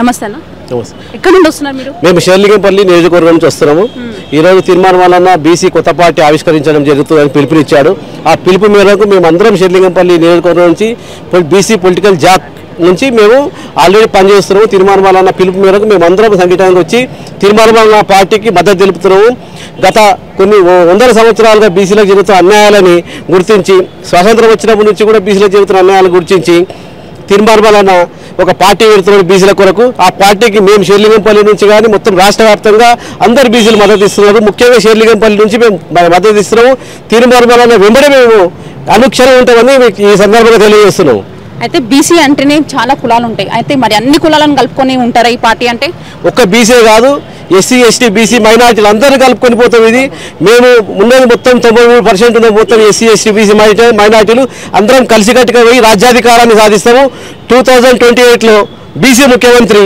నమస్తే అన్న. ఎక్కడి నుండి వస్తున్నారు మీరు? మేము షేర్లింగంపల్లి నియోజకవర్గం నుంచి వస్తున్నాము. ఈరోజు తీర్మానం వలన బీసీ కొత్త పార్టీ ఆవిష్కరించడం జరుగుతుందని పిలుపునిచ్చాడు. ఆ పిలుపు మేరకు మేము అందరం షేర్లింగంపల్లి నియోజకవర్గం నుంచి బీసీ పొలిటికల్ జాక్ నుంచి మేము ఆల్రెడీ పనిచేస్తున్నాము. తీర్మానం వలన పిలుపు మేరకు మేము అందరం సంఘటనకు వచ్చి తీర్మానం వలన పార్టీకి మద్దతు తెలుపుతున్నాము. గత కొన్ని వందల సంవత్సరాలుగా బీసీలకు జరుగుతున్న అన్యాయాలని గుర్తించి, స్వాతంత్రం వచ్చినప్పటి నుంచి కూడా బీసీలకు జరుగుతున్న అన్యాయాలను గుర్తించి తీర్మానం వలన ఒక పార్టీ పెడుతున్నాడు బీసీల కొరకు. ఆ పార్టీకి మేము షేర్లింగంపల్లి నుంచి కానీ మొత్తం రాష్ట్ర వ్యాప్తంగా అందరు బీసీలు మద్దతు ఇస్తున్నారు. ముఖ్యంగా షేర్లింగంపల్లి నుంచి మేము మద్దతు ఇస్తున్నాము. తీర్మానం వలన వెంబడే మేము అనుక్షణం ఉంటామని ఈ సందర్భంగా తెలియజేస్తున్నాము. అయితే బీసీ అంటేనే చాలా కులాలు ఉంటాయి. అయితే మరి అన్ని కులాలను కలుపుకొని ఉంటారా ఈ పార్టీ? అంటే ఒక్క బీసీ కాదు, ఎస్సీ ఎస్టీ బీసీ మైనార్టీలు అందరూ కలుపుకొని పోతాం. ఇది మేము ఉన్నది మొత్తం 93% ఉన్న మొత్తం ఎస్సీ ఎస్టీ బీసీ మైనార్టీలు అందరం కలిసికట్టుగా పోయి రాజ్యాధికారాన్ని సాధిస్తాము. 2028లో బీసీ ముఖ్యమంత్రి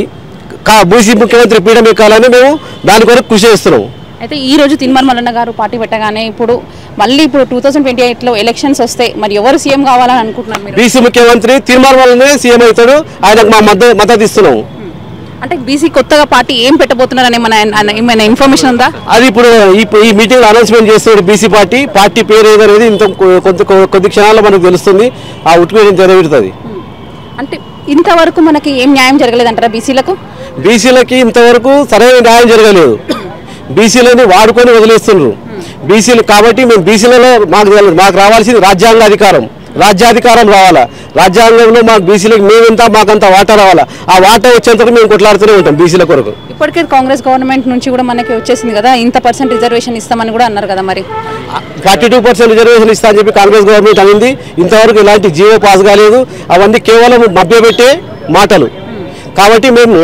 పీఠం ఎక్కాలని మేము దాని కొరకు కృషి చేస్తున్నాము. అయితే ఈ రోజు తీర్మానం మల్లన్న గారు పార్టీ పెట్టగానే ఇప్పుడు 2028లో ఎలక్షన్స్ వస్తే మరి ఎవరు సీఎం కావాలని అనుకుంటున్నారు మీరు? బీసీ ముఖ్యమంత్రి తీర్మానం వల్లనే సీఎం అవుతాడు. ఆయనకు మా మద్దతు ఇస్తున్నాము. అంటే బీసీ కొత్తగా పార్టీ ఏం పెట్టబోతున్నారని ఏమైనా ఇన్ఫర్మేషన్ ఉందా? అది ఇప్పుడు ఈ మీటింగ్ అనౌన్స్మెంట్ చేస్తున్నాడు. బీసీ పార్టీ పేరు ఏదనేది ఇంత కొద్ది క్షణాల్లో మనకు తెలుస్తుంది. ఆ ఉట్టిమీడియం తెరవేడుతుంది. అంటే ఇంతవరకు మనకి ఏం న్యాయం జరగలేదంటారా బీసీలకు? బీసీలకి ఇంతవరకు సరైన న్యాయం జరగలేదు. బీసీలని వాడుకొని వదిలేస్తున్నారు బీసీలు. కాబట్టి మేము బీసీలలో మాకు రావాల్సింది రాజ్యాధికారం రావాలా. రాజ్యాంగంలో మాకు బీసీలకు మేమెంత మాకంత వాటా రావాలా. ఆ వాటా వచ్చేంతకు మేము కొట్లాడుతూనే ఉంటాం బీసీల కొరకు. ఇప్పటికే కాంగ్రెస్ గవర్నమెంట్ నుంచి కూడా మనకి వచ్చేసింది కదా, ఇంత % రిజర్వేషన్ ఇస్తామని కూడా అన్నారు కదా. మరి 42% రిజర్వేషన్ ఇస్తా అని చెప్పి కాంగ్రెస్ గవర్నమెంట్ అనింది. ఇంతవరకు ఇలాంటి జీవో పాస్ కాలేదు. అవన్నీ కేవలం మభ్యపెట్టే మాటలు. కాబట్టి మేము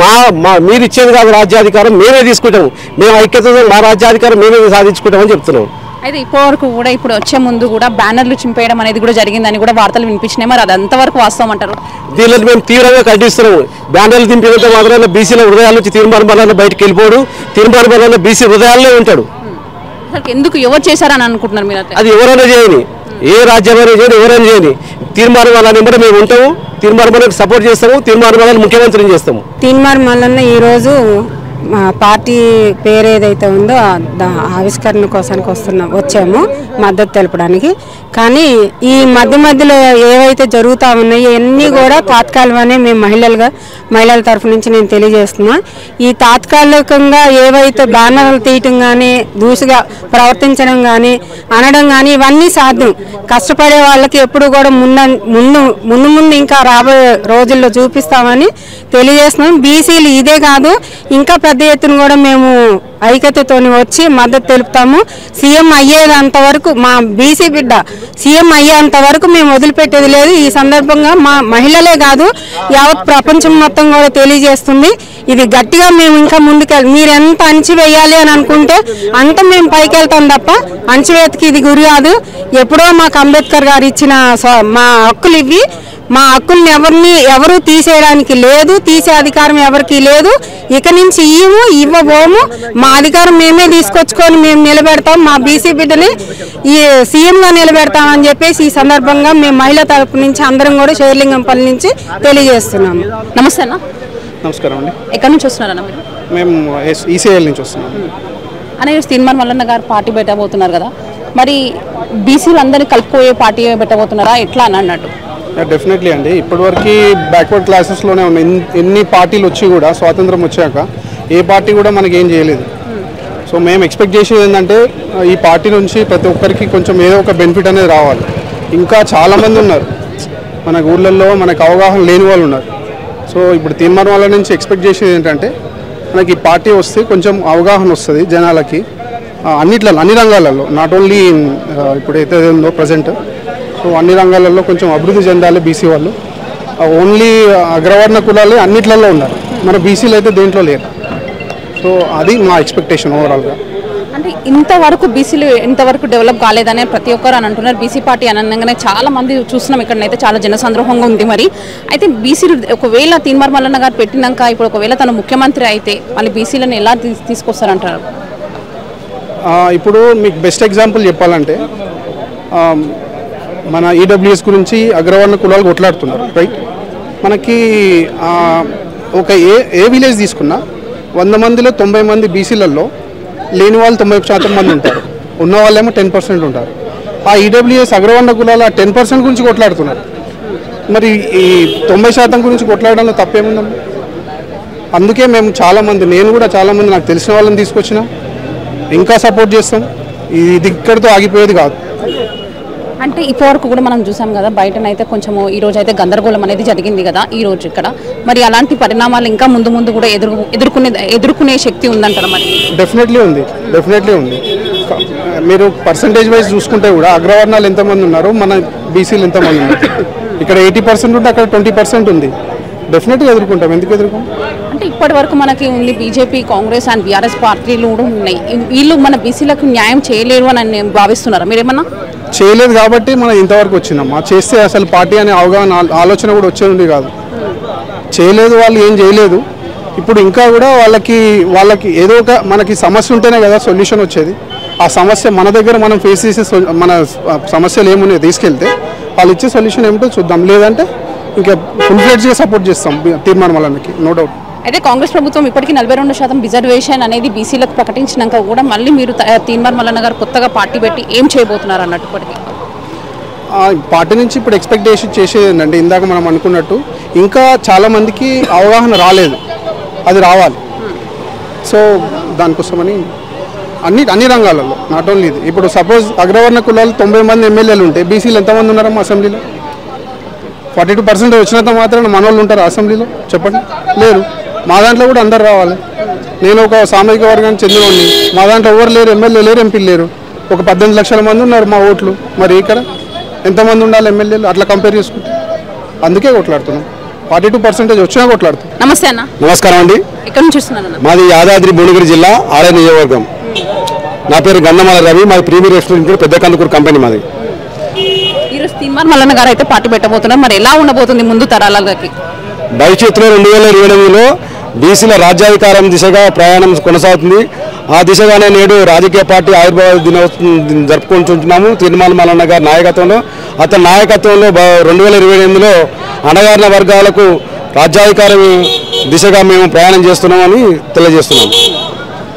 మీరు ఇచ్చేది కాదు రాజ్యాధికారం, మేమే తీసుకుంటాము. మేము ఐక్యతతో మా రాజ్యాధికారం మేమే సాధించుకుంటామని చెప్తున్నాం. అయితే ఇప్పటివరకు కూడా ఇప్పుడు వచ్చే ముందు కూడా బ్యానర్లు చింపేయడం అనేది కూడా జరిగిందని కూడా వార్తలు వినిపించినాయి. మరి అది అంతవరకు వాస్తవం అంటారు? దీనిలో మేము తీవ్రంగా ఖండిస్తున్నాము. బ్యానర్లు దింపినంత మాత్రాన బీసీల హృదయాల నుంచి తీర్మానం వలన బయటకు వెళ్ళిపోడు. తీర్మానం వలన బీసీ హృదయాల్లో ఉంటాడు. ఎందుకు ఎవరు చేశారని అనుకుంటున్నారు మీరు? అది ఎవరైనా చేయని, ఏ రాజ్యమైనా చేయని, ఎవరైనా చేయని, తీర్మానం వలన కూడా మేము ఉంటాము. తీర్మానం వలన సపోర్ట్ చేస్తాము. తీర్మానం వలన ముఖ్యమంత్రిని చేస్తాము. తీర్మానం వలన ఈరోజు పార్టీ పేరు ఏదైతే ఉందో ఆవిష్కరణ కోసానికి వచ్చాము మద్దతు తెలపడానికి. కానీ ఈ మధ్యలో ఏవైతే జరుగుతూ ఉన్నాయో ఇవన్నీ కూడా తాత్కాలికమనే మేము మహిళల తరఫు నుంచి నేను తెలియజేస్తున్నా. ఈ తాత్కాలికంగా ఏవైతే బ్యానర్లు తీయటం కానీ, దూసుగా ప్రవర్తించడం కానీ, అనడం కానీ ఇవన్నీ సాధ్యం. కష్టపడే వాళ్ళకి ఎప్పుడు కూడా ముందు ఇంకా రాబోయే రోజుల్లో చూపిస్తామని తెలియజేస్తున్నాం. బీసీలు ఇదే కాదు, ఇంకా పెద్ద ఎత్తున కూడా మేము ఐక్యతతో వచ్చి మద్దతు తెలుపుతాము. సీఎం అయ్యేంత వరకు మా బీసీ బిడ్డ సీఎం అయ్యేంత వరకు మేము వదిలిపెట్టేది లేదు. ఈ సందర్భంగా మా మహిళలే కాదు యావత్ ప్రపంచం మొత్తం కూడా తెలియజేస్తుంది. ఇది గట్టిగా మేము ఇంకా ముందుకెళ్ళి మీరు ఎంత అణచివేయాలి అని అనుకుంటే అంత మేము పైకి వెళ్తాం తప్ప అణచివేతకి ఇది గురి కాదు. ఎప్పుడో మాకు అంబేద్కర్ గారు ఇచ్చిన మా హక్కులు ఇవి. మా హక్కుల్ని ఎవరు తీసేయడానికి లేదు, తీసే అధికారం ఎవరికి లేదు. ఇక నుంచి ఇవ్వబోము. మా అధికారం మేమే తీసుకొచ్చుకొని మేము నిలబెడతాం. మా బీసీ బిడ్డని ఈ సీఎంగా నిలబెడతామని చెప్పేసి ఈ సందర్భంగా మేము మహిళా తరపు నుంచి అందరం కూడా షేర్లింగంపల్లి నుంచి తెలియజేస్తున్నాము. నమస్తే అన్న. నమస్కారం అండి. ఎక్కడి నుంచి వస్తున్నారన్న మీరు? మేము ఈసీఐఎల్ నుంచి వస్తున్నాము. అనే తీర్మానం మల్లన్న గారు పార్టీ పెట్టబోతున్నారు కదా, మరి బీసీలు అందరినీ కలుపుకోయే పార్టీ పెట్టబోతున్నారా ఎట్లా అని అన్నట్టు? డెఫినెట్లీ అండి. ఇప్పటివరకు బ్యాక్వర్డ్ క్లాసెస్లోనే ఉన్నాయి. ఎన్ని పార్టీలు వచ్చి కూడా స్వాతంత్రం వచ్చాక ఏ పార్టీ కూడా మనకి ఏం చేయలేదు. సో మేము ఎక్స్పెక్ట్ చేసేది ఏంటంటే ఈ పార్టీ నుంచి ప్రతి ఒక్కరికి కొంచెం ఏదో ఒక బెనిఫిట్ అనేది రావాలి. ఇంకా చాలామంది ఉన్నారు మన ఊళ్ళల్లో, మనకు అవగాహన లేని వాళ్ళు ఉన్నారు. సో ఇప్పుడు తీర్మానం వాళ్ళ నుంచి ఎక్స్పెక్ట్ చేసేది ఏంటంటే మనకి ఈ పార్టీ వస్తే కొంచెం అవగాహన వస్తుంది జనాలకి అన్ని రంగాలలో, నాట్ ఓన్లీ ఇప్పుడైతే ఉందో ప్రజెంట్. సో అన్ని రంగాలలో కొంచెం అభివృద్ధి చెందాలి బీసీ వాళ్ళు. ఓన్లీ అగ్రవర్ణ కులాలే అన్నిట్లలో ఉన్నారు, మన బీసీలు అయితే దేంట్లో లేరు. సో అది మా ఎక్స్పెక్టేషన్ ఓవరాల్గా. అంటే ఇంతవరకు బీసీలు ఇంతవరకు డెవలప్ కాలేదనే ప్రతి ఒక్కరు అని అంటున్నారు. బీసీ పార్టీ అనగానే చాలా మంది చూస్తున్నాం, ఇక్కడనైతే చాలా జనసంద్రోహంగా ఉంది. మరి అయితే బీసీలు ఒకవేళ తీర్మానం మల్లన్న గారు పెట్టినాక ఇప్పుడు ఒకవేళ తను ముఖ్యమంత్రి అయితే మళ్ళీ బీసీలను ఎలా తీసుకొస్తారంటారు? ఇప్పుడు మీకు బెస్ట్ ఎగ్జాంపుల్ చెప్పాలంటే మన ఈడబ్ల్యూఎస్ గురించి అగ్రవర్ణ కులాలు కొట్లాడుతున్నారు, రైట్? మనకి ఒక ఏ విలేజ్ తీసుకున్నా 100 మందిలో 90 మంది బీసీలలో లేని వాళ్ళు 90% మంది ఉంటారు, ఉన్న వాళ్ళేమో 10% ఉంటారు. ఆ ఈడబ్ల్యూఎస్ అగ్రవర్ణ కులాల 10% గురించి కొట్లాడుతున్నారు. మరి ఈ 90% గురించి కొట్లాడడంలో తప్పేముందమ్మా? అందుకే మేము చాలామంది, నేను కూడా చాలామంది నాకు తెలిసిన వాళ్ళని తీసుకొచ్చిన ఇంకా సపోర్ట్ చేస్తాం. ఇది ఇక్కడితో ఆగిపోయేది కాదు. అంటే ఇప్పటివరకు కూడా మనం చూసాం కదా, బయటనైతే కొంచెము ఈ రోజు అయితే గందరగోళం అనేది జరిగింది కదా ఈ రోజు ఇక్కడ. మరి అలాంటి పరిణామాలు ఇంకా ముందు ముందు కూడా ఎదుర్కొనే శక్తి ఉందంటారా? మరి డెఫినెట్లీ ఉంది. మీరు పర్సంటేజ్ వైజ్ చూసుకుంటే కూడా అగ్రవర్ణాలు ఎంతమంది ఉన్నారు, మన బీసీలు ఎంతమంది ఉన్నారు. ఇక్కడ 80% ఉంటే అక్కడ 20% ఉంది. డెఫినెట్గా ఎదుర్కొంటాం. ఎందుకు ఎదుర్కొంటాం? అంటే ఇప్పటి వరకు మనకి ఉంది బీజేపీ, కాంగ్రెస్ అండ్ బీఆర్ఎస్ పార్టీలు కూడా ఉన్నాయి. వీళ్ళు మన బీసీలకు న్యాయం చేయలేరు అని భావిస్తున్నారా మీరేమన్నా? చేయలేదు కాబట్టి మనం ఇంతవరకు వచ్చినాం. చేస్తే అసలు పార్టీ అనే అవగాహన ఆలోచన కూడా వచ్చేది కాదు. చేయలేదు, వాళ్ళు ఏం చేయలేదు. ఇప్పుడు ఇంకా కూడా వాళ్ళకి ఏదో ఒక మనకి సమస్య ఉంటేనే కదా సొల్యూషన్ వచ్చేది. ఆ సమస్య మన దగ్గర మనం ఫేస్ చేసే మన సమస్యలు ఏమున్నాయో తీసుకెళ్తే వాళ్ళు ఇచ్చే సొల్యూషన్ ఏమిటో చూద్దాం. లేదంటే ఇంకా ఫుల్ ఫ్లెడ్జ్గా సపోర్ట్ చేస్తాం తీర్మానం మల్లన్నకి, నో డౌట్. అయితే కాంగ్రెస్ ప్రభుత్వం ఇప్పటికీ 42% రిజర్వేషన్ అనేది బీసీలకు ప్రకటించినాక కూడా మళ్ళీ మీరు తీన్మార్ మల్లన్న గారు కొత్తగా పార్టీ పెట్టి ఏం చేయబోతున్నారు అన్నట్టు? పార్టీ నుంచి ఇప్పుడు ఎక్స్పెక్టేషన్ చేసేది ఏంటంటే, ఇందాక మనం అనుకున్నట్టు ఇంకా చాలామందికి అవగాహన రాలేదు, అది రావాలి. సో దానికోసమని అన్ని రంగాలలో, నాట్ ఓన్లీ ఇది. ఇప్పుడు సపోజ్ అగ్రవర్ణ కులాలు 90 మంది ఎమ్మెల్యేలు ఉంటే బీసీలు ఎంతమంది ఉన్నారమ్మా అసెంబ్లీలో? 42% వచ్చినంత మాత్రాన మన వాళ్ళు ఉంటారు అసెంబ్లీలో? చెప్పండి, లేరు. మా దాంట్లో కూడా అందరు రావాలి. నేను ఒక సామాజిక వర్గానికి చెందినవాడిని, మా దాంట్లో ఎవరు లేరు, ఎమ్మెల్యే లేరు, ఎంపీలు లేరు. ఒక 18 లక్షల మంది ఉన్నారు మా ఓట్లు. మరి ఇక్కడ ఎంతమంది ఉండాలి ఎమ్మెల్యేలు? అట్లా కంపేర్ చేసుకుంటే అందుకే కొట్లాడుతున్నాం. 42% వచ్చినా కొట్లాడుతున్నాం. నమస్తే అన్న. నమస్కారం అండి. ఎక్కడి నుంచి వస్తున్నారన్న? మాది యాదాద్రి భువనగిరి జిల్లా ఆలయ నియోజకవర్గం. నా పేరు గంధమాల రవి. మాది ప్రీమియర్ రెస్టారెంట్ పెద్ద కందుకూరు కంపెనీ మాది. ఈరోజు తీన్మార్ మల్లన్న గారు అయితే పార్టీ పెట్టబోతున్నారు. మరి ఎలా ఉండబోతుంది ముందు తరాలకి? భవిష్యత్తులో 2028లో బీసీల రాజ్యాధికారం దిశగా ప్రయాణం కొనసాగుతుంది. ఆ దిశగానే నేడు రాజకీయ పార్టీ ఆవిర్భావ దినోత్సవం జరుపుకుంటున్నాము. తీన్మార్ మల్లన్న గారి నాయకత్వంలో, అతని నాయకత్వంలో 2028లో అణగారిన వర్గాలకు రాజ్యాధికారం దిశగా మేము ప్రయాణం చేస్తున్నామని తెలియజేస్తున్నాము.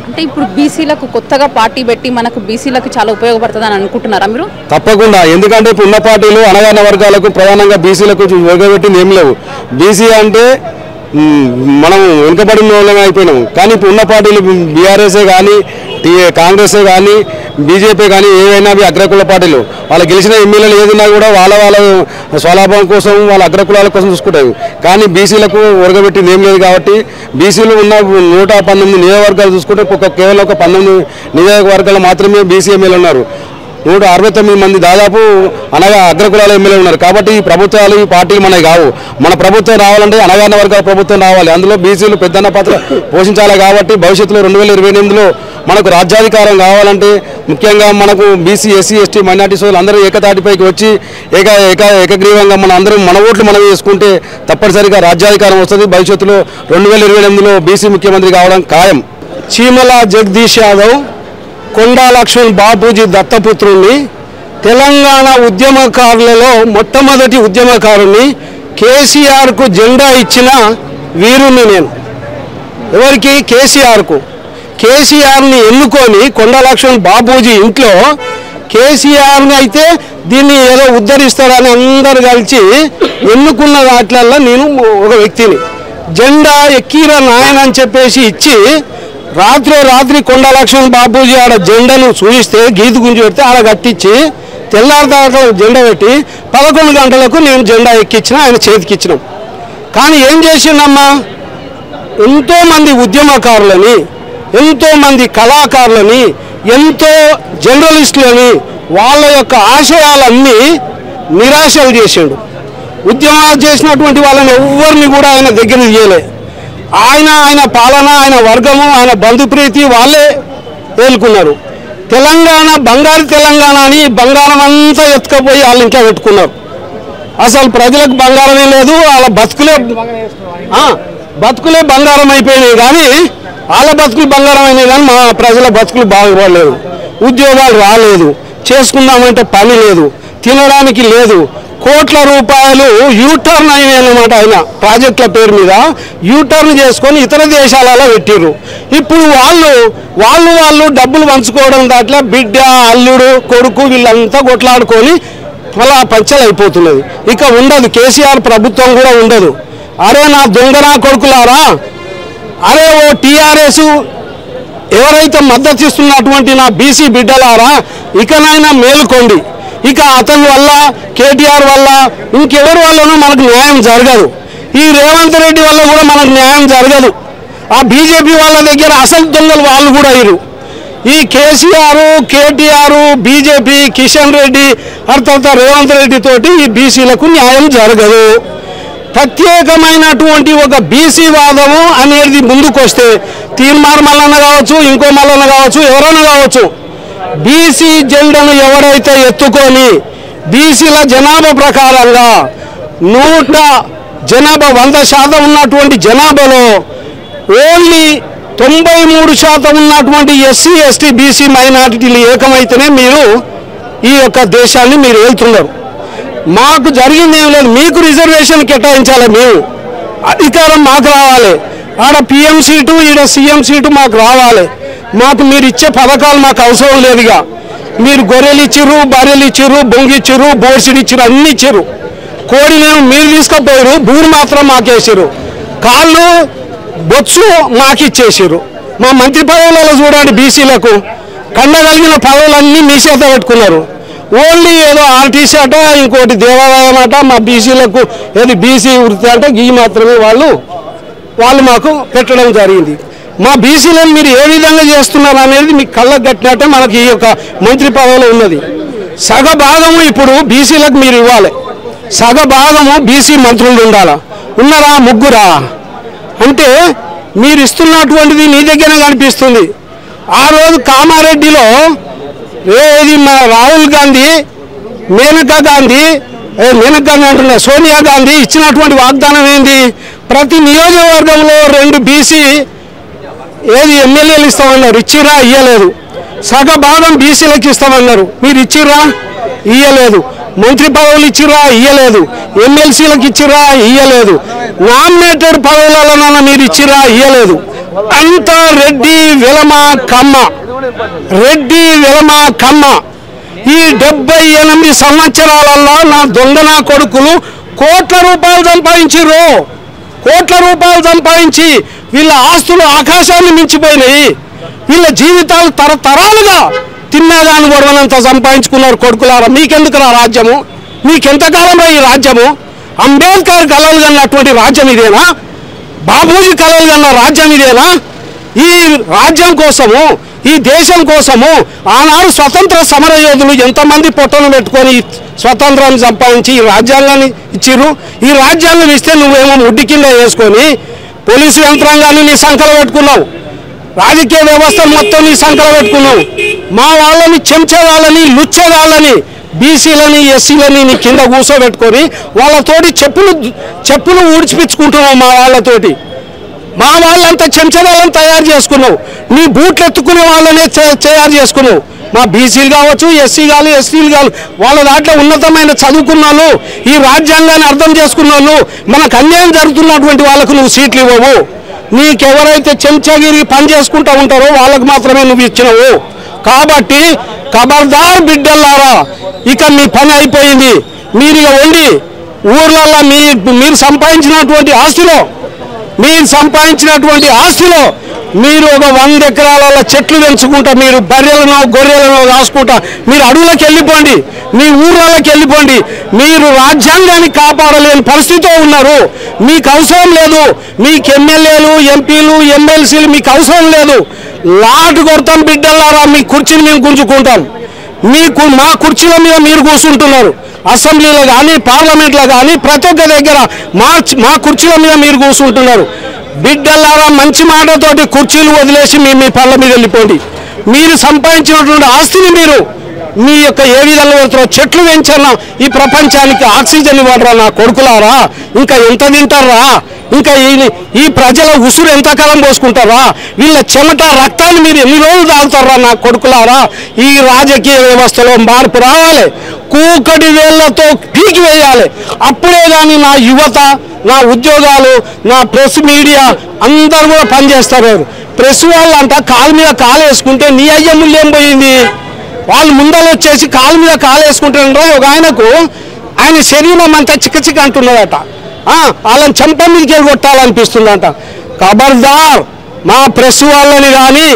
అంటే ఇప్పుడు బీసీలకు కొత్తగా పార్టీ పెట్టి మనకు బీసీలకు చాలా ఉపయోగపడుతుందని అనుకుంటున్నారా మీరు? తప్పకుండా. ఎందుకంటే ఇప్పుడు ఉన్న పార్టీలు అణగారిన వర్గాలకు ప్రధానంగా బీసీలకు ఉపయోగపెట్టింది ఏం లేవు. బీసీ అంటే మనం వెనుకబడిన వాళ్ళమే అయిపోయినాము. కానీ ఇప్పుడు ఉన్న పార్టీలు బీఆర్ఎస్ఏ కానీ, కాంగ్రెసే కానీ, బీజేపీ కానీ ఏవైనా అగ్రకుల పార్టీలు వాళ్ళు గెలిచిన ఎమ్మెల్యేలు ఏదైనా కూడా వాళ్ళ స్వలాభం కోసం, వాళ్ళ అగ్రకులాల కోసం చూసుకుంటారు. కానీ బీసీలకు ఒరగబెట్టింది ఏం లేదు. కాబట్టి బీసీలు ఉన్న 119 నియోజకవర్గాలు చూసుకుంటే కేవలం ఒక 19 నియోజకవర్గాలు మాత్రమే బీసీ ఎమ్మెల్యేలు ఉన్నారు. 169 మంది దాదాపు అనగా అగ్రకులాల ఎమ్మెల్యేలు ఉన్నారు. కాబట్టి ఈ ప్రభుత్వాలు, ఈ పార్టీలు మనకి కావు. మన ప్రభుత్వం రావాలంటే అణగారిన వర్గాల ప్రభుత్వం రావాలి. అందులో బీసీలు పెద్దన్న పాత్ర పోషించాలి. కాబట్టి భవిష్యత్తులో 2028లో మనకు రాజ్యాధికారం కావాలంటే ముఖ్యంగా మనకు బీసీ, ఎస్సీ, ఎస్టీ, మైనార్టీ సోదరులు అందరూ ఏకతాటిపైకి వచ్చి ఏకగ్రీవంగా మన ఓట్లు మనం వేసుకుంటే తప్పనిసరిగా రాజ్యాధికారం వస్తుంది. భవిష్యత్తులో 2028లో బీసీ ముఖ్యమంత్రి కావడం ఖాయం. చీమల జగదీష్ యాదవ్ కొండా లక్ష్మణ్ బాపూజీ దత్తపుత్రుణ్ణి, తెలంగాణ ఉద్యమకారులలో మొట్టమొదటి ఉద్యమకారుణ్ణి, కేసీఆర్కు జెండా ఇచ్చిన వీరుణ్ణి నేను. ఎవరికి? కేసీఆర్కు. కేసీఆర్ని ఎన్నుకొని కొండా లక్ష్మణ్ బాపూజీ ఇంట్లో కేసీఆర్ని అయితే దీన్ని ఏదో ఉద్ధరిస్తారని అందరు కలిసి ఎన్నుకున్న వాటిల్లో నేను ఒక వ్యక్తిని. జెండా ఎక్కిరా నాయన అని చెప్పేసి ఇచ్చి రాత్రి కొండా లక్ష్మణ్ బాపూజీ ఆడ జెండాను చూపిస్తే గీత గుంజి పెడితే ఆడ కట్టించి తెల్లారిదాకా జెండా పెట్టి 11 గంటలకు నేను జెండా ఎక్కించిన, ఆయన చేతికి ఇచ్చినాం. కానీ ఏం చేసిండమ్మా, ఎంతోమంది ఉద్యమకారులని, ఎంతోమంది కళాకారులని, ఎంతో జర్నలిస్టులని వాళ్ళ యొక్క ఆశయాలన్నీ నిరాశలు చేసిండు. ఉద్యమాలు చేసినటువంటి వాళ్ళని ఎవరిని కూడా ఆయన దగ్గర తీయలే. ఆయన పాలన, ఆయన వర్గము, ఆయన బంధుప్రీతి వాళ్ళే ఏలుకున్నారు. తెలంగాణ బంగారు తెలంగాణ అని బంగారం అంతా ఎత్తుకపోయి వాళ్ళ ఇంట్లో పెట్టుకున్నారు. అసలు ప్రజలకు బంగారమే లేదు, వాళ్ళ బతుకులే బంగారం అయిపోయినాయి. కానీ వాళ్ళ బతుకులు బంగారం అయినాయి, కానీ మా ప్రజల బతుకులు బాగుపడలేదు. ఉద్యోగాలు రాలేదు, చేసుకుందామంటే పని లేదు, తినడానికి లేదు, కోట్ల రూపాయలు యూటర్న్ అయినాయన్నమాట. ఆయన ప్రాజెక్టుల పేరు మీద యూటర్న్ చేసుకొని ఇతర దేశాలలో పెట్టిర్రు. ఇప్పుడు వాళ్ళు డబ్బులు పంచుకోవడం దాంట్లో బిడ్డ, అల్లుడు, కొడుకు వీళ్ళంతా కొట్లాడుకొని అలా పంచలు అయిపోతున్నది. ఇక ఉండదు, కేసీఆర్ ప్రభుత్వం కూడా ఉండదు. అరే నా దొంగనా కొడుకులారా, అరే ఓ టీఆర్ఎస్ ఎవరైతే మద్దతు ఇస్తున్నటువంటి నా బీసీ బిడ్డలారా, ఇకనైనా మేలుకోండి. ఇక అతని వల్ల, కేటీఆర్ వల్ల, ఇంకెవరి వల్లనూ మనకు న్యాయం జరగదు. ఈ రేవంత్ రెడ్డి వల్ల కూడా మనకు న్యాయం జరగదు. ఆ బీజేపీ వాళ్ళ దగ్గర అసలు దొంగలు వాళ్ళు కూడా అయ్యారు. ఈ కేసీఆర్, కేటీఆర్, బీజేపీ, కిషన్ రెడ్డి, తర్వాత రేవంత్ రెడ్డి తోటి ఈ బీసీలకు న్యాయం జరగదు. ప్రత్యేకమైనటువంటి ఒక బీసీ వాదము అనేది ముందుకొస్తే తీర్మార్ మల్లన్న కావచ్చు, ఇంకో మల్లన్న కావచ్చు, ఎవరైనా కావచ్చు, బీసీ జెండాను ఎవరైతే ఎత్తుకొని బీసీల జనాభా ప్రకారంగా 100% ఉన్నటువంటి జనాభాలో ఓన్లీ 93% ఉన్నటువంటి ఎస్సీ, ఎస్టీ, బీసీ మైనారిటీలు ఏకమైతేనే మీరు ఈ యొక్క దేశాన్ని మీరు వెళ్తున్నారు. మాకు జరిగింది ఏం లేదు. మీకు రిజర్వేషన్ కేటాయించాలి, మేము అధికారం మాకు రావాలి. ఆడ పిఎం సీటు, ఈడ సీఎం సీటు మాకు రావాలి. మాకు మీరు ఇచ్చే పథకాలు మాకు అవసరం లేదుగా. మీరు గొర్రెలు ఇచ్చిర్రు, బర్రెలు ఇచ్చిర్రు, బొంగి ఇచ్చిర్రు, బోర్సిడి ఇచ్చిర్రు, అన్ని ఇచ్చిర్రు. కోడినేమో మీరు తీసుకుపోయారు, భూమి మాత్రం మాకేసారు. కాళ్ళు బొచ్చు మాకిచ్చేసారు. మా మంత్రి పదవులలో చూడండి, బీసీలకు కండగలిగిన పదవులన్నీ మీ చేత పెట్టుకున్నారు. ఓన్లీ ఏదో ఆర్టీసీ అట, ఇంకోటి దేవాలయం అట, మా బీసీలకు ఏది బీసీ వృత్తి అంటే ఈ మాత్రమే వాళ్ళు మాకు పెట్టడం జరిగింది. మా బీసీలను మీరు ఏ విధంగా చేస్తున్నారు అనేది మీకు కళ్ళకు కట్టినట్టే మనకి ఈ యొక్క మంత్రి పదవిలో ఉన్నది. సగభాగము ఇప్పుడు బీసీలకు మీరు ఇవ్వాలి, సగభాగము బీసీ మంత్రులు ఉండాలా. ఉన్నారా? ముగ్గురా? అంటే మీరు ఇస్తున్నటువంటిది మీ దగ్గరనే కనిపిస్తుంది. ఆ రోజు కామారెడ్డిలో ఏది మా రాహుల్ గాంధీ, మేనకా గాంధీ అంటున్నా, సోనియా గాంధీ ఇచ్చినటువంటి వాగ్దానం ఏంది? ప్రతి నియోజకవర్గంలో 2 బీసీ ఎమ్మెల్యేలు ఇస్తామన్నారు. ఇచ్చిరా? ఇయ్యలేదు. సగభాగం బీసీలకు ఇస్తామన్నారు. మీరు ఇచ్చిరా? ఇయ్యలేదు. మంత్రి పదవులు ఇచ్చిరా? ఇయ్యలేదు. ఎమ్మెల్సీలకు ఇచ్చిరా? ఇయ్యలేదు. నామినేటెడ్ పదవులలో మీరు ఇచ్చిరా? ఇయ్యలేదు. అంతా రెడ్డి, వెలమ, కమ్మ. ఈ 78 సంవత్సరాలలో నా దొంగనా కొడుకులు కోట్ల రూపాయలు సంపాదించి వీళ్ళ ఆస్తులు ఆకాశాన్ని మించిపోయినాయి. వీళ్ళ జీవితాలు తరతరాలుగా తిన్నదాన్ని గొడవనంత సంపాదించుకున్నారు. కొడుకులారా, మీకెందుకురా రాజ్యము? మీకెంతకాలంలో ఈ రాజ్యము? అంబేద్కర్ కలలు కన్నటువంటి రాజ్యం ఇదేనా? బాబూజీ కలలు కన్న రాజ్యం ఇదేనా? ఈ రాజ్యం కోసము, ఈ దేశం కోసము ఆనాడు స్వతంత్ర సమరయోధులు ఎంతమంది పొట్టను పెట్టుకొని స్వతంత్రాన్ని సంపాదించి ఈ రాజ్యాంగాన్ని ఇచ్చిర్రు. ఈ రాజ్యాంగం ఇస్తే నువ్వేమో ముడ్డి కింద వేసుకొని పోలీసు యంత్రాంగాన్ని నీ సంకలో పెట్టుకున్నావు, రాజకీయ వ్యవస్థ మొత్తం నీ సంకలో పెట్టుకున్నావు. మా వాళ్ళని, చెంచే వాళ్ళని, లుచ్చే వాళ్ళని, బీసీలని, ఎస్సీలని నీ కింద కూర్చోబెట్టుకొని వాళ్ళతోటి చెప్పులు ఊడ్చిపించుకుంటున్నావు. మా వాళ్ళంతా చెంచడాలను తయారు చేసుకున్నావు. నీ బూట్లు ఎత్తుకునే వాళ్ళనే తయారు చేసుకున్నావు. మా బీసీలు కావచ్చు, ఎస్సీ కాదు, ఎస్టీలు కాదు, వాళ్ళ దాంట్లో ఉన్నతమైన చదువుకున్న వాళ్ళు, ఈ రాజ్యాంగాన్ని అర్థం చేసుకున్న వాళ్ళు, మనకు అన్యాయం జరుగుతున్నటువంటి వాళ్ళకు నువ్వు సీట్లు ఇవ్వవు. నీకెవరైతే చెంచగిరి పని చేసుకుంటూ ఉంటారో వాళ్ళకు మాత్రమే నువ్వు ఇచ్చినవు. కాబట్టి ఖబర్దార్ బిడ్డలారా, ఇక మీ పని అయిపోయింది. మీరు ఇక ఉండి ఊర్లలో మీరు సంపాదించినటువంటి ఆస్తిలో మీరు ఒక 100 ఎకరాల చెట్లు పెంచుకుంటా, మీరు బర్రెలను, గొర్రెలను కాసుకుంటా మీరు అడవులకు వెళ్ళిపోండి, మీ ఊర్లలోకి వెళ్ళిపోండి. మీరు రాజ్యాంగాన్ని కాపాడలేని పరిస్థితిలో ఉన్నారు. మీకు అవసరం లేదు. మీకు ఎమ్మెల్యేలు, ఎంపీలు, ఎమ్మెల్సీలు మీకు అవసరం లేదు. లాటు కొడతాం బిడ్డలారా, మీ కుర్చీని మేము గుంజుకుంటాం. మా కుర్చీల మీద మీరు కూర్చుంటున్నారు. అసెంబ్లీలో కానీ, పార్లమెంట్లో కానీ, ప్రతి ఒక్క దగ్గర మా కుర్చీల మీద మీరు కూర్చుంటున్నారు. బిడ్డలారా, మంచి మాటతోటి కుర్చీలు వదిలేసి మీ పళ్ళ మీద వెళ్ళిపోండి. మీరు సంపాదించినటువంటి ఆస్తిని మీ యొక్క ఏ విధంగా వెళ్తారో, చెట్లు పెంచన్నా ఈ ప్రపంచానికి ఆక్సిజన్ ఇవ్వడరా నా కొడుకులారా. ఇంకా ఎంత తింటారా? ఇంకా ఈ ప్రజల ఉసురు ఎంతకాలం పోసుకుంటారా? వీళ్ళ చెమట రక్తాన్ని మీరు ఎన్ని రోజులు తాగుతారా? నా కొడుకులారా, ఈ రాజకీయ వ్యవస్థలో మార్పు రావాలి, కూకటి వేళ్లతో పీకి వేయాలి. అప్పుడే కానీ నా యువత, నా ఉద్యోగాలు, నా ప్రెస్ మీడియా అందరూ కూడా పనిచేస్తారు. ప్రెస్ వాళ్ళు అంట కాలు మీద కాలు వేసుకుంటే నీ అయ్య మూల్యం పోయింది. వాళ్ళు ముందర వచ్చేసి కాలు మీద కాలు వేసుకుంటారంటే ఒక ఆయనకు ఆయన శరీరం అంతా చిక్క అంటున్నదట. వాళ్ళని చెంప మీదకి కొట్టాలనిపిస్తుందంట. ఖబర్దార్, మా ప్రెస్ వాళ్ళని కానీ,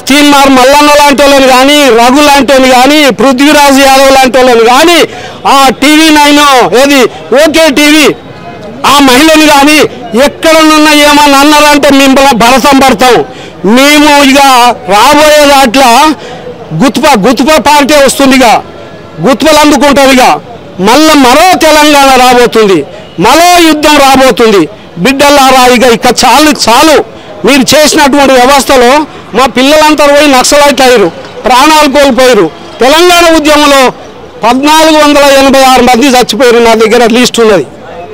తీన్మార్ మల్లన్న లాంటి వాళ్ళని కానీ, రఘు లాంటి వాళ్ళని కానీ, పృథ్వీరాజ్ యాదవ్ లాంటి వాళ్ళని కానీ, ఆ TV9 ఓకే టీవీ ఆ మహిళని కానీ ఎక్కడనున్నా ఏమన్నా అన్నారంటే మిమ్మల్ని భరతం పడతాం. మేము ఇక రాబోయే దాంట్లో గుత్ప పార్టీ వస్తుంది, ఇక గుత్పలు అందుకుంటాం. ఇక మళ్ళీ మరో తెలంగాణ రాబోతుంది, మరో యుద్ధం రాబోతుంది. బిడ్డలారా, ఇక చాలు మీరు చేసినటువంటి వ్యవస్థలో మా పిల్లలంతా పోయి నక్సలైట్లు అయ్యారు, ప్రాణాలు కోల్పోయారు. తెలంగాణ ఉద్యమంలో 1486 మంది చచ్చిపోయారు. నా దగ్గర లిస్ట్ ఉన్నది.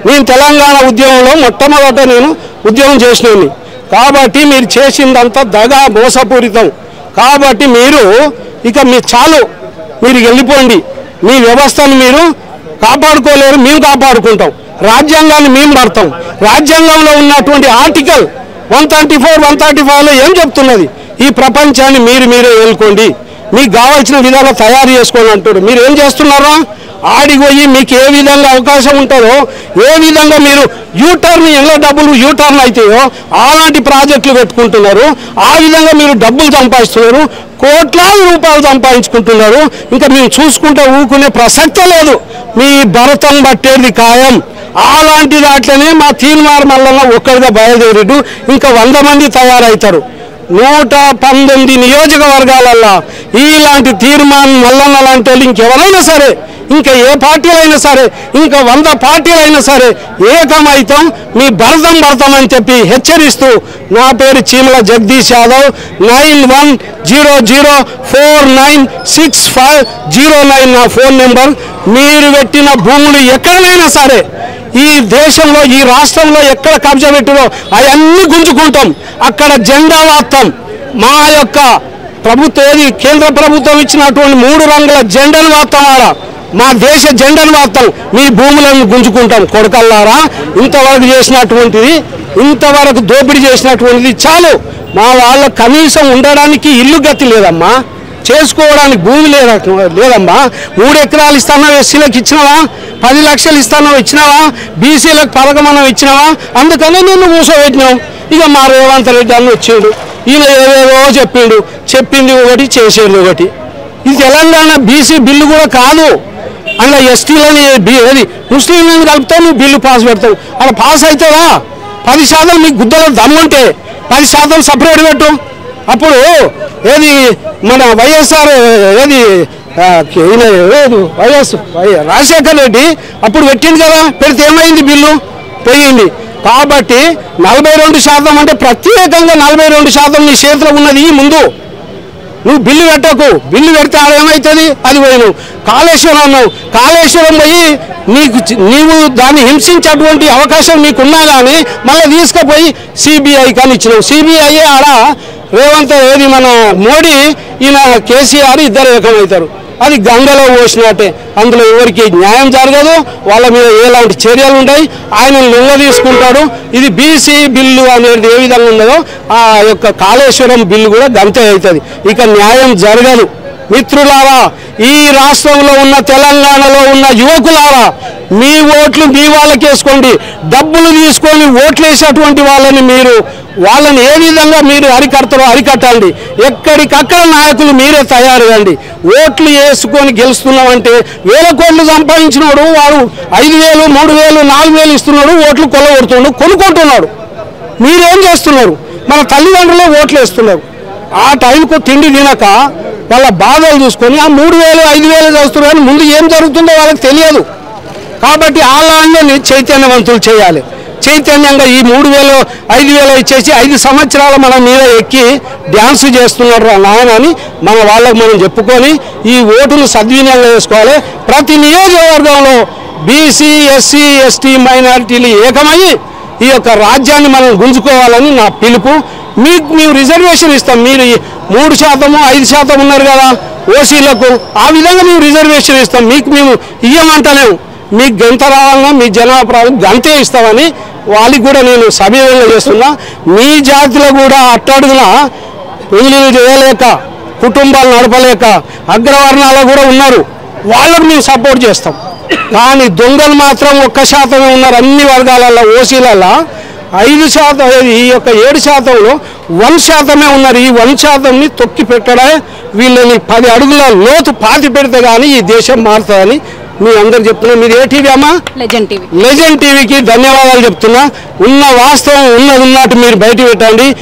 నేను తెలంగాణ ఉద్యమంలో మొట్టమొదట నేను ఉద్యమం చేసినవి. కాబట్టి మీరు చేసిందంతా దగా మోసపూరితం. కాబట్టి మీరు చాలు, మీరు వెళ్ళిపోండి. మీ వ్యవస్థను మీరు కాపాడుకోలేరు, మేము కాపాడుకుంటాం. రాజ్యాంగాన్ని మేము పడతాం. రాజ్యాంగంలో ఉన్నటువంటి ఆర్టికల్ 134, 135లో ఏం చెప్తున్నది? ఈ ప్రపంచాన్ని మీరే ఏలుకోండి, మీకు కావాల్సిన విధాలు తయారు చేసుకోండి అంటారు. మీరు ఏం చేస్తున్నారా? ఆడిపోయి మీకు ఏ విధంగా అవకాశం ఉంటుందో, ఏ విధంగా మీరు యూటర్న్ ఎలా డబ్బులు యూటర్న్ అవుతాయో అలాంటి ప్రాజెక్టులు పెట్టుకుంటున్నారు. ఆ విధంగా మీరు డబ్బులు సంపాదిస్తున్నారు, కోట్లాది రూపాయలు సంపాదించుకుంటున్నారు. ఇంకా మేము చూసుకుంటే ఊకునే ప్రసక్తే లేదు. మీ భరతం పట్టేది ఖాయం. అలాంటి దాంట్లోనే మా తీన్మార్ మల్లన్న ఒక్కడిగా బయలుదేరిడు. ఇంకా 100 మంది తయారవుతారు. 119 నియోజకవర్గాలల్లో ఇలాంటి తీర్మానం మల్లన్న లాంటి వాళ్ళు ఇంకెవరైనా సరే, ఇంకా ఏ పార్టీలైనా సరే, ఇంకా 100 పార్టీలైనా సరే ఏకమైతం, మీ భరతం అని చెప్పి హెచ్చరిస్తూ, నా పేరు చీమల జగదీష్ యాదవ్. 9100496509 నా ఫోన్ నెంబర్. మీరు పెట్టిన భూములు ఎక్కడైనా సరే, ఈ దేశంలో, ఈ రాష్ట్రంలో ఎక్కడ కబ్జా పెట్టినో అవన్నీ గుంజుకుంటాం. అక్కడ జెండా వార్తం. మా యొక్క ప్రభుత్వం కేంద్ర ప్రభుత్వం ఇచ్చినటువంటి 3 రంగుల జెండాను వార్తం. మా దేశ జెండాను వార్తం. మీ భూములను గుంజుకుంటాం. కొడకల్లారా, ఇంతవరకు చేసినటువంటిది, ఇంతవరకు దోపిడీ చేసినటువంటిది చాలు. మా వాళ్ళ కనీసం ఉండడానికి ఇల్లు గతి లేదమ్మా, చేసుకోవడానికి భూమి లేదమ్మా. 3 ఎకరాలు ఇస్తానో ఎస్సీలకు ఇచ్చినావా? 10 లక్షలు ఇస్తానో ఇచ్చినావా? బీసీలకు 11 ఇచ్చినావా? అందుకనే నిన్ను మూసపెట్టినాం. ఇక మా రేవంత్ రెడ్డి అన్న వచ్చిండు, ఈయన ఏవేవో చెప్పింది ఒకటి, చేసేది ఒకటి. ఇది తెలంగాణ బీసీ బిల్లు కూడా కాదు. అందులో ఎస్టీలని ముస్లింలను కలిపితే నువ్వు బిల్లు పాస్ పెడతావు. అలా పాస్ అవుతావా? 10% మీకు గుద్దలో దమ్ముంటే 10% సపరేట్ పెట్టు. అప్పుడు మన వైఎస్ఆర్ రాజశేఖర్ రెడ్డి అప్పుడు పెట్టింది కదా, పెడితే ఏమైంది? బిల్లు పోయింది. కాబట్టి 42% అంటే ప్రత్యేకంగా 42% నీ చేతిలో ఉన్నది. ముందు నువ్వు బిల్లు పెట్టకు. బిల్లు పెడితే ఆడేమవుతుంది? అది పోయినావు. కాళేశ్వరం అన్నావు. కాళేశ్వరం పోయి నీవు దాన్ని హింసించేటువంటి అవకాశం నీకున్నా కానీ మళ్ళీ తీసుకుపోయి సిబిఐ కానీ ఇచ్చినావు. సిబిఐ ఆడ రేవంత్ మన మోడీ, ఈయన కేసీఆర్ ఇద్దరు ఏకమవుతారు. అది గంగలో పోసినట్టే. అందులో ఎవరికి న్యాయం జరగదు. వాళ్ళ మీద ఎలాంటి చర్యలు ఉంటాయి, ఆయన లొంగ తీసుకుంటాడు. ఇది బీసీ బిల్లు అనేది ఏ విధంగా ఉన్నదో ఆ యొక్క కాళేశ్వరం బిల్లు కూడా గంతే అవుతుంది. ఇక న్యాయం జరగదు. మిత్రులారా, ఈ రాష్ట్రంలో ఉన్న, తెలంగాణలో ఉన్న యువకులారా, మీ ఓట్లు మీ వాళ్ళకి వేసుకోండి. డబ్బులు తీసుకొని ఓట్లు వేసేటువంటి వాళ్ళని ఏ విధంగా మీరు అరికడతారో అరికట్టండి. ఎక్కడికక్కడ నాయకులు మీరే తయారు కండి. ఓట్లు వేసుకొని గెలుస్తున్నామంటే 1000 కోట్లు సంపాదించినాడు వాడు 5000, 3000, 4000 ఇస్తున్నాడు, ఓట్లు కొల్లగొడుతున్నాడు, కొనుక్కుంటున్నాడు. మీరేం చేస్తున్నారు? మన తల్లిదండ్రులే ఓట్లు వేస్తున్నారు. ఆ టైంకు తిండి తినక వాళ్ళ బాధలు చూసుకొని ఆ 3000, 5000 చేస్తున్నారు. కానీ ముందు ఏం జరుగుతుందో వాళ్ళకి తెలియదు. కాబట్టి అలానే చైతన్యవంతులు చేయాలి. చైతన్యంగా ఈ 3000, 5000 ఇచ్చేసి 5 సంవత్సరాలు మన మీద ఎక్కి డ్యాన్స్ చేస్తున్నారు నాయన అని మన వాళ్ళకు మనం చెప్పుకొని ఈ ఓటును సద్వినియోగం చేసుకోవాలి. ప్రతి నియోజకవర్గంలో బీసీ, ఎస్సీ, ఎస్టీ మైనారిటీలు ఏకమయ్యి ఈ యొక్క రాజ్యాన్ని మనం గుంజుకోవాలని నా పిలుపు. మీకు మేము రిజర్వేషన్ ఇస్తాం. మీరు 3%, 5% ఉన్నారు కదా ఓసీలకు, ఆ విధంగా మేము రిజర్వేషన్ ఇస్తాం. మీకు మేము ఇయ్యమంటలేము. మీకు గంత రావాలన్నా మీ జనాభా ప్రాబ్లం గంతే ఇస్తామని వాళ్ళకి కూడా నేను సభ్యంగా చేస్తున్నా. మీ జాతిలో కూడా అట్టడుగున పెళ్లిళ్ళు చేయలేక కుటుంబాలు నడపలేక అగ్రవర్ణాలు కూడా ఉన్నారు, వాళ్ళకు మేము సపోర్ట్ చేస్తాం. కానీ దొంగలు మాత్రం 1% ఉన్నారు అన్ని వర్గాలలో. ఓసీలలో 5%, ఈ యొక్క 7%లో 1% ఉన్నారు. ఈ 1%ని తొక్కి పెట్టడమే వీళ్ళని 10 అడుగుల లోతు పాతి పెడితే కానీ ఈ దేశం మారుతుందని మీ అందరు చెప్తున్నా. మీరు ఏ టీవీ అమ్మా? Legend TV. లెజెండ్ టీవీకి ధన్యవాదాలు చెప్తున్నా. ఉన్న వాస్తవం ఉన్నట్టు మీరు బయట పెట్టండి.